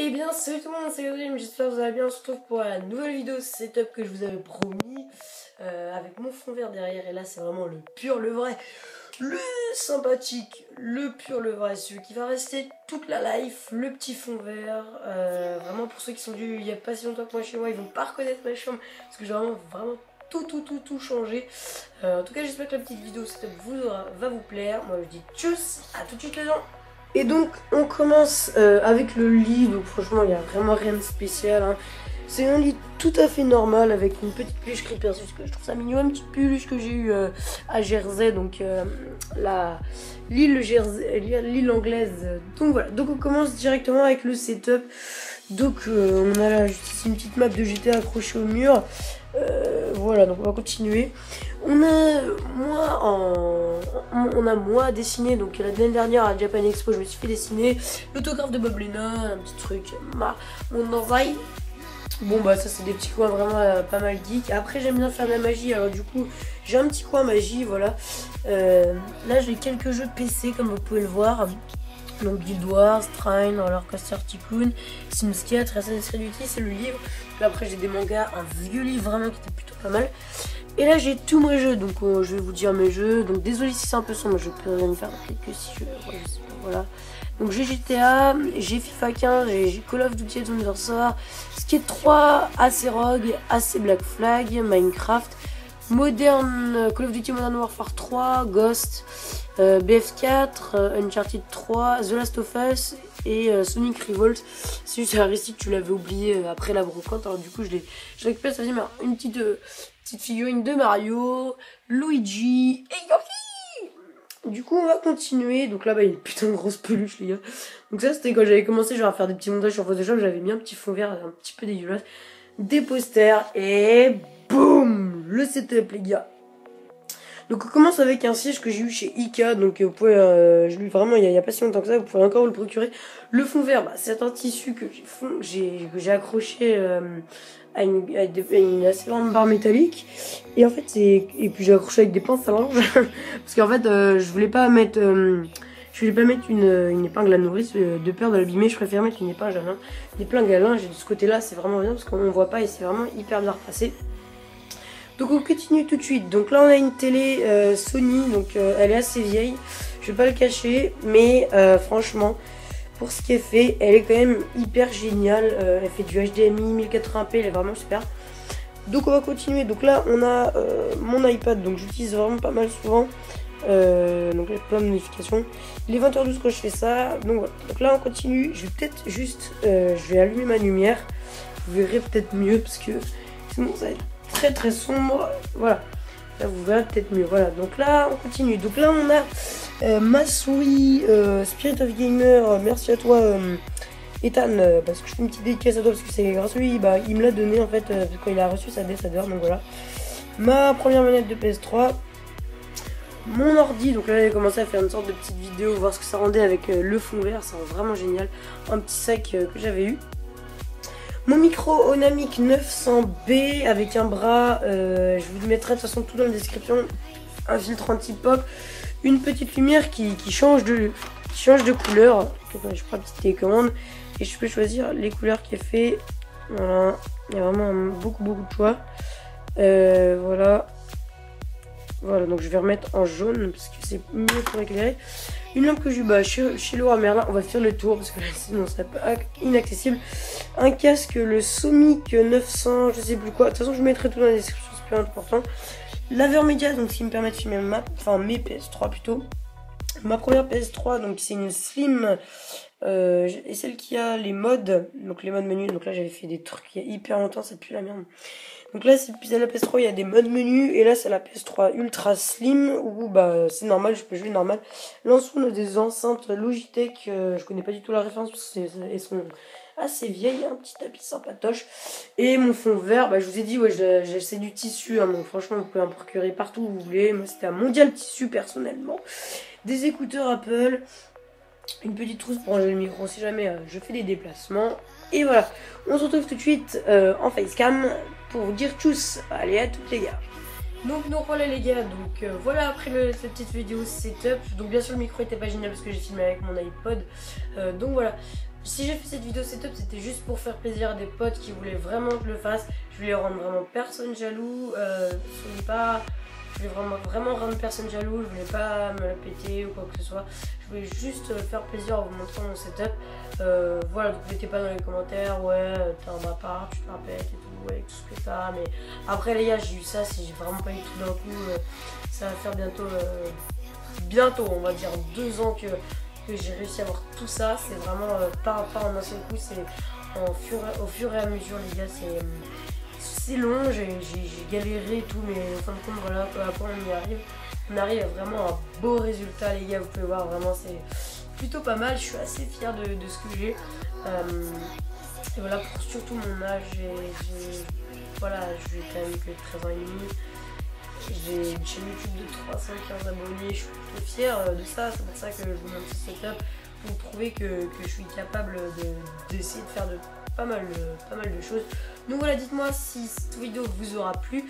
Eh bien salut tout le monde, c'est Gabriel, j'espère que vous allez bien. On se retrouve pour la nouvelle vidéo setup que je vous avais promis, avec mon fond vert derrière. Et là c'est vraiment le pur, le vrai, le sympathique, le pur, le vrai, celui qui va rester toute la life, le petit fond vert. Vraiment pour ceux qui sont venus il n'y a pas si longtemps que moi chez moi, ils vont pas reconnaître ma chambre parce que j'ai vraiment tout changé. En tout cas j'espère que la petite vidéo setup va vous plaire. Moi je dis tchuss, à tout de suite les gens. Et donc on commence avec le lit, donc franchement il n'y a vraiment rien de spécial, hein. C'est un lit tout à fait normal avec une petite peluche Creeper, parce que je trouve ça mignon, une petite peluche que j'ai eu à Jersey, donc l'île anglaise. Donc voilà, donc on commence directement avec le setup. Donc on a là juste ici une petite map de GTA accrochée au mur. Voilà, donc on va continuer. On a moi à dessiner, donc l'année dernière à Japan Expo je me suis fait dessiner l'autographe de Bob Lennon, un petit truc, mon envahit. Bon bah ça c'est des petits coins vraiment pas mal geek. Après j'aime bien faire de la magie, alors du coup j'ai un petit coin magie, voilà. Là j'ai quelques jeux de PC comme vous pouvez le voir. Donc Guild Wars, Trine, Roller Coaster Tycoon, Sims 4, Assassin's Creed Unity, c'est le livre. Puis après j'ai des mangas, un vieux livre vraiment qui était plutôt pas mal. Et là j'ai tous mes jeux, donc je vais vous dire mes jeux. Donc désolé si c'est un peu sombre, je peux rien faire quelques si je ouais, je sais pas, voilà. Donc j'ai GTA, j'ai FIFA 15, j'ai Call of Duty Advanced Warfare, Skate 3, AC Rogue, AC Black Flag, Minecraft, Call of Duty Modern Warfare 3, Ghost, BF4, Uncharted 3, The Last of Us et Sonic Revolt. C'est juste un récit que tu l'avais oublié après la brocante, alors du coup je récupère, ça veut dire une petite figurine de Mario, Luigi et Yoshi. Du coup on va continuer. Donc là-bas il y a une putain de grosse peluche les gars. Donc ça c'était quand j'avais commencé genre à faire des petits montages sur Photoshop, j'avais mis un petit fond vert un petit peu dégueulasse, des posters et boum le setup les gars. Donc on commence avec un siège que j'ai eu chez Ika, donc vous pouvez, je l'ai vraiment il y a pas si longtemps que ça, vous pouvez encore vous le procurer. Le fond vert, bah, c'est un tissu que j'ai accroché à une assez grande barre métallique, et en fait et puis j'ai accroché avec des pinces à linge parce qu'en fait je voulais pas mettre une épingle à nourrice de peur de l'abîmer. Je préfère mettre une épingle à linge, et de ce côté là c'est vraiment bien parce qu'on voit pas et c'est vraiment hyper bien repassé. Donc on continue tout de suite. Donc là on a une télé Sony, donc elle est assez vieille, je vais pas le cacher, mais franchement pour ce qui est fait, elle est quand même hyper géniale. Elle fait du HDMI 1080p, elle est vraiment super. Donc on va continuer. Donc là on a mon iPad, donc j'utilise vraiment pas mal souvent. Donc là plein de notifications. Il est 20h12 quand je fais ça. Donc voilà. Donc là on continue. Je vais peut-être juste je vais allumer ma lumière. Vous verrez peut-être mieux parce que sinon ça va être très sombre. Voilà. Là vous verrez peut-être mieux. Voilà. Donc là on continue. Donc là on a ma souris Spirit of Gamer. Merci à toi Ethan, parce que je fais une petite dédicace à toi parce que c'est grâce à lui, bah, il me l'a donné en fait quand il a reçu sa DSadeur. Donc voilà. Ma première manette de PS3. Mon ordi, donc là j'ai commencé à faire une sorte de petite vidéo, voir ce que ça rendait avec le fond vert, c'est vraiment génial. Un petit sac que j'avais eu. Mon micro Onamic 900B avec un bras, je vous mettrai de toute façon tout dans la description. Un filtre anti-pop, une petite lumière qui change de couleur. Donc, je prends une petite télécommande et je peux choisir les couleurs qui est fait. Voilà, il y a vraiment beaucoup de choix. Voilà, donc je vais remettre en jaune parce que c'est mieux pour éclairer. Une lampe que j'ai eu chez Leroy Merlin. On va faire le tour parce que là, sinon ça peut être inaccessible. Un casque, le Somic 900, je sais plus quoi. De toute façon, je mettrai tout dans la description, c'est plus important. Laveur média, donc ce qui me permet de filmer mes PS3 plutôt. Ma première PS3, donc c'est une Slim. Et celle qui a les modes, donc les modes menu. Donc là, j'avais fait des trucs il y a hyper longtemps, ça pue la merde. Donc là c'est la PS3, il y a des modes menu, et là c'est la PS3 Ultra Slim où bah c'est normal, je peux jouer normal. Là en dessous on a des enceintes Logitech, je connais pas du tout la référence parce qu'elles sont assez vieilles, un petit tapis sympatoche. Et mon fond vert, bah je vous ai dit ouais c'est du tissu, hein, donc franchement vous pouvez en procurer partout où vous voulez. Moi c'était un Mondial Tissu personnellement. Des écouteurs Apple, une petite trousse pour ranger le micro si jamais je fais des déplacements. Et voilà, on se retrouve tout de suite en facecam pour vous dire tchuss. Allez, à toutes les gars. Donc voilà les gars, donc voilà après cette petite vidéo setup. Donc bien sûr le micro était pas génial parce que j'ai filmé avec mon iPod. Donc voilà, Si j'ai fait cette vidéo setup, c'était juste pour faire plaisir à des potes qui voulaient vraiment que je le fasse. Je voulais rendre vraiment personne jaloux. Je voulais vraiment rendre personne jaloux. Je voulais pas me la péter ou quoi que ce soit. Je voulais juste faire plaisir en vous montrant mon setup. Voilà, donc mettez pas dans les commentaires, ouais, t'es un bâtard, tu te la pètes et tout, ouais, tout ce que t'as. Mais après, les gars, j'ai eu ça, si j'ai vraiment pas eu tout d'un coup. Ça va faire bientôt, on va dire 2 ans que j'ai réussi à avoir tout ça. C'est vraiment pas en un seul coup, c'est au fur et à mesure, les gars. C'est long, j'ai galéré et tout, mais en fin de compte, voilà, peu à peu on y arrive. On arrive à vraiment un beau résultat, les gars. Vous pouvez voir, vraiment, c'est plutôt pas mal. Je suis assez fière de ce que j'ai. Et voilà, pour surtout mon âge, voilà, j'ai quand même que 13 ans et demi. J'ai une chaîne YouTube de 315 abonnés, je suis plutôt fière de ça, c'est pour ça que je vous montre ce setup, pour prouver que je suis capable d'essayer de faire pas mal de choses. Donc voilà, dites-moi si cette vidéo vous aura plu.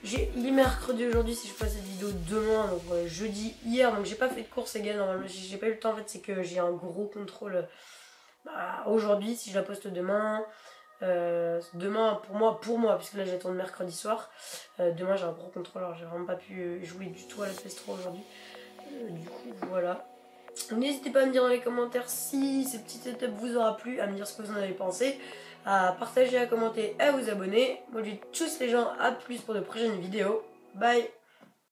Il est mercredi aujourd'hui, si je passe cette vidéo demain, donc jeudi, hier, donc j'ai pas fait de course les gars, normalement j'ai pas eu le temps en fait, c'est que j'ai un gros contrôle aujourd'hui, si je la poste demain. Demain pour moi puisque là j'attends le mercredi soir, demain j'ai un gros contrôle, alors j'ai vraiment pas pu jouer du tout à la PS3 aujourd'hui, du coup voilà. N'hésitez pas à me dire dans les commentaires si ce petit setup vous aura plu, à me dire ce que vous en avez pensé, à partager, à commenter, à vous abonner. Moi je dis tchuss les gens, à plus pour de prochaines vidéos, bye.